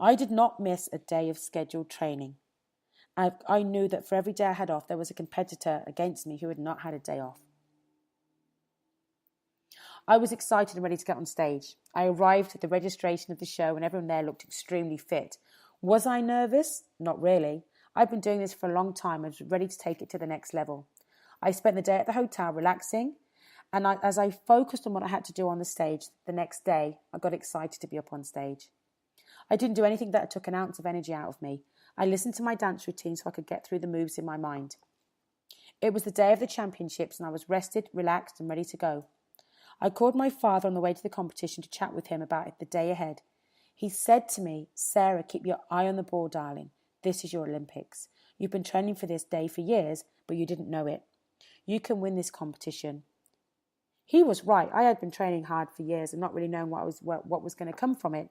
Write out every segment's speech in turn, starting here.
I did not miss a day of scheduled training. I knew that for every day I had off, there was a competitor against me who had not had a day off. I was excited and ready to get on stage. I arrived at the registration of the show and everyone there looked extremely fit. Was I nervous? Not really. I'd been doing this for a long time and was ready to take it to the next level. I spent the day at the hotel relaxing, and as I focused on what I had to do on the stage the next day, I got excited to be up on stage. I didn't do anything that took an ounce of energy out of me. I listened to my dance routine so I could get through the moves in my mind. It was the day of the championships and I was rested, relaxed and ready to go. I called my father on the way to the competition to chat with him about the day ahead. He said to me, "Sarah, keep your eye on the ball, darling. This is your Olympics. You've been training for this day for years, but you didn't know it. You can win this competition." He was right. I had been training hard for years and not really knowing what was going to come from it.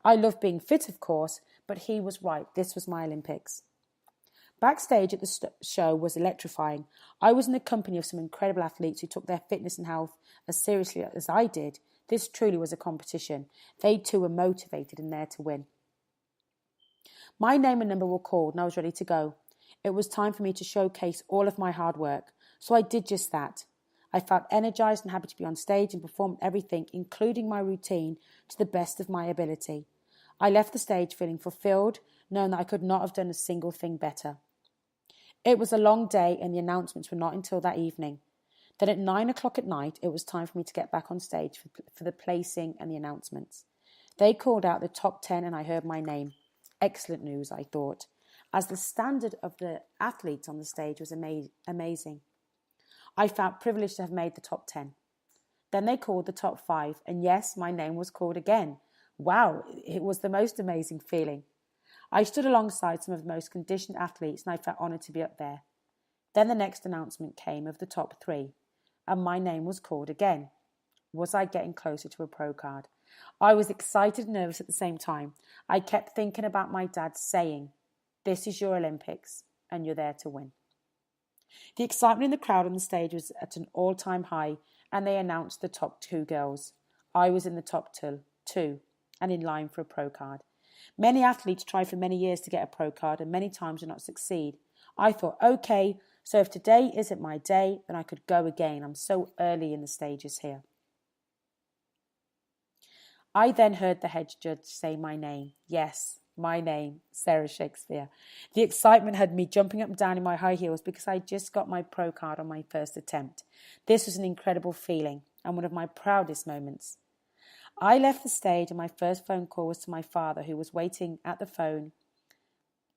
I loved being fit, of course, but he was right. This was my Olympics. Backstage at the show was electrifying. I was in the company of some incredible athletes who took their fitness and health as seriously as I did. This truly was a competition. They too were motivated and there to win. My name and number were called and I was ready to go. It was time for me to showcase all of my hard work. So I did just that. I felt energized and happy to be on stage and performed everything, including my routine, to the best of my ability. I left the stage feeling fulfilled, knowing that I could not have done a single thing better. It was a long day and the announcements were not until that evening. Then at 9 o'clock at night, it was time for me to get back on stage for the placing and the announcements. They called out the top 10 and I heard my name. Excellent news, I thought, as the standard of the athletes on the stage was amazing. I felt privileged to have made the top 10. Then they called the top 5, and yes, my name was called again. Wow, it was the most amazing feeling. I stood alongside some of the most conditioned athletes and I felt honoured to be up there. Then the next announcement came of the top 3, and my name was called again. Was I getting closer to a pro card? I was excited and nervous at the same time. I kept thinking about my dad saying, "This is your Olympics, and you're there to win." The excitement in the crowd on the stage was at an all-time high, and they announced the top 2 girls. I was in the top 2 and in line for a pro card. Many athletes try for many years to get a pro card and many times do not succeed. I thought, okay, so if today isn't my day, then I could go again. I'm so early in the stages here. I then heard the head judge say my name. Yes, my name, Sarah Shakespeare. The excitement had me jumping up and down in my high heels because I just got my pro card on my first attempt. This was an incredible feeling and one of my proudest moments. I left the stage and my first phone call was to my father, who was waiting at the phone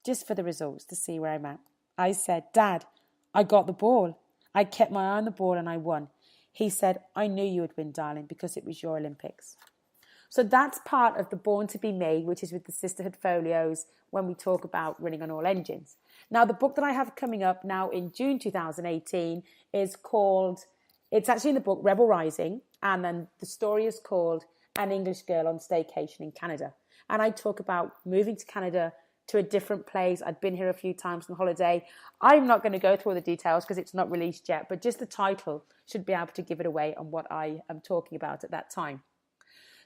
just for the results to see where I'm at. I said, "Dad, I got the ball. I kept my eye on the ball and I won." He said, "I knew you would win, darling, because it was your Olympics." So that's part of the Born to Be Me, which is with the Sisterhood Folios when we talk about running on all engines. Now, the book that I have coming up now in June 2018 is called, it's actually in the book Rebel Rising, and then the story is called An English Girl on Staycation in Canada. And I talk about moving to Canada to a different place. I'd been here a few times on holiday. I'm not going to go through all the details because it's not released yet, but just the title should be able to give it away on what I am talking about at that time.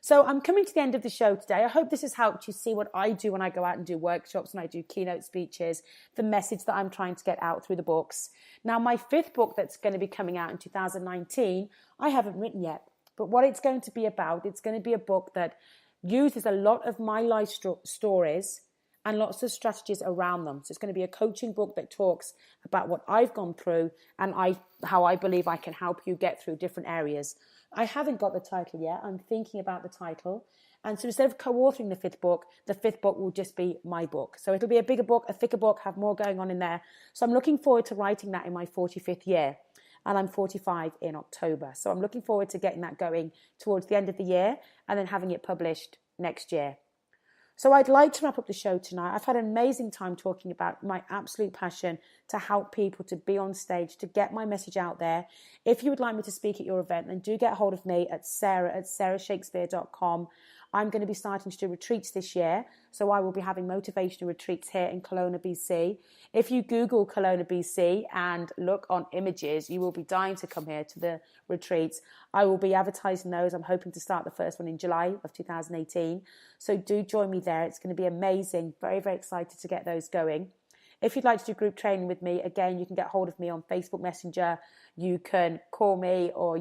So I'm coming to the end of the show today. I hope this has helped you see what I do when I go out and do workshops and I do keynote speeches, the message that I'm trying to get out through the books. Now, my 5th book that's going to be coming out in 2019, I haven't written yet. But what it's going to be about, it's going to be a book that uses a lot of my life stories and lots of strategies around them. So it's going to be a coaching book that talks about what I've gone through and how I believe I can help you get through different areas. I haven't got the title yet. I'm thinking about the title. And so instead of co-authoring the 5th book, the 5th book will just be my book. So it'll be a bigger book, a thicker book, have more going on in there. So I'm looking forward to writing that in my 45th year. And I'm 45 in October. So I'm looking forward to getting that going towards the end of the year and then having it published next year. So I'd like to wrap up the show tonight. I've had an amazing time talking about my absolute passion to help people to be on stage, to get my message out there. If you would like me to speak at your event, then do get hold of me at sarah@sarahshakespeare.com. I'm going to be starting to do retreats this year. So I will be having motivational retreats here in Kelowna, BC. If you Google Kelowna, BC and look on images, you will be dying to come here to the retreats. I will be advertising those. I'm hoping to start the first one in July of 2018. So do join me there. It's going to be amazing. Very, very excited to get those going. If you'd like to do group training with me, again, you can get hold of me on Facebook Messenger. You can call me, or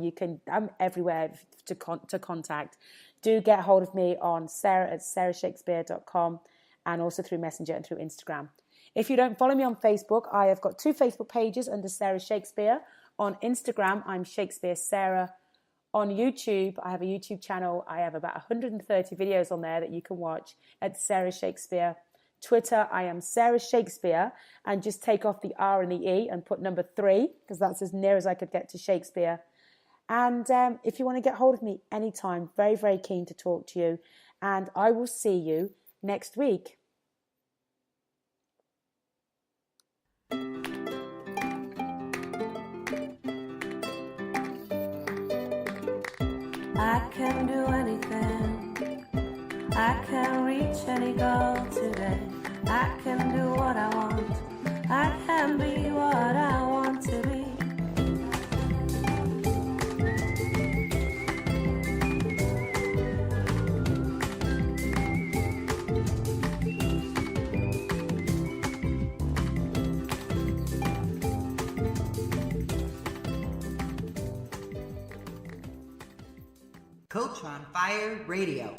I'm everywhere to contact. Do get hold of me on sarah@sarahshakespeare.com and also through Messenger and through Instagram. If you don't follow me on Facebook, I have got 2 Facebook pages under Sarah Shakespeare. On Instagram, I'm Shakespeare Sarah. On YouTube, I have a YouTube channel. I have about 130 videos on there that you can watch at Sarah Shakespeare. Twitter, I am Sarah Shakespeare, and just take off the R and the E and put number 3, because that's as near as I could get to Shakespeare. And if you want to get hold of me anytime, very, very keen to talk to you. And I will see you next week. I can do anything. I can reach any goal today. I can do what I want. I can be what I want to be. Coach on Fire Radio.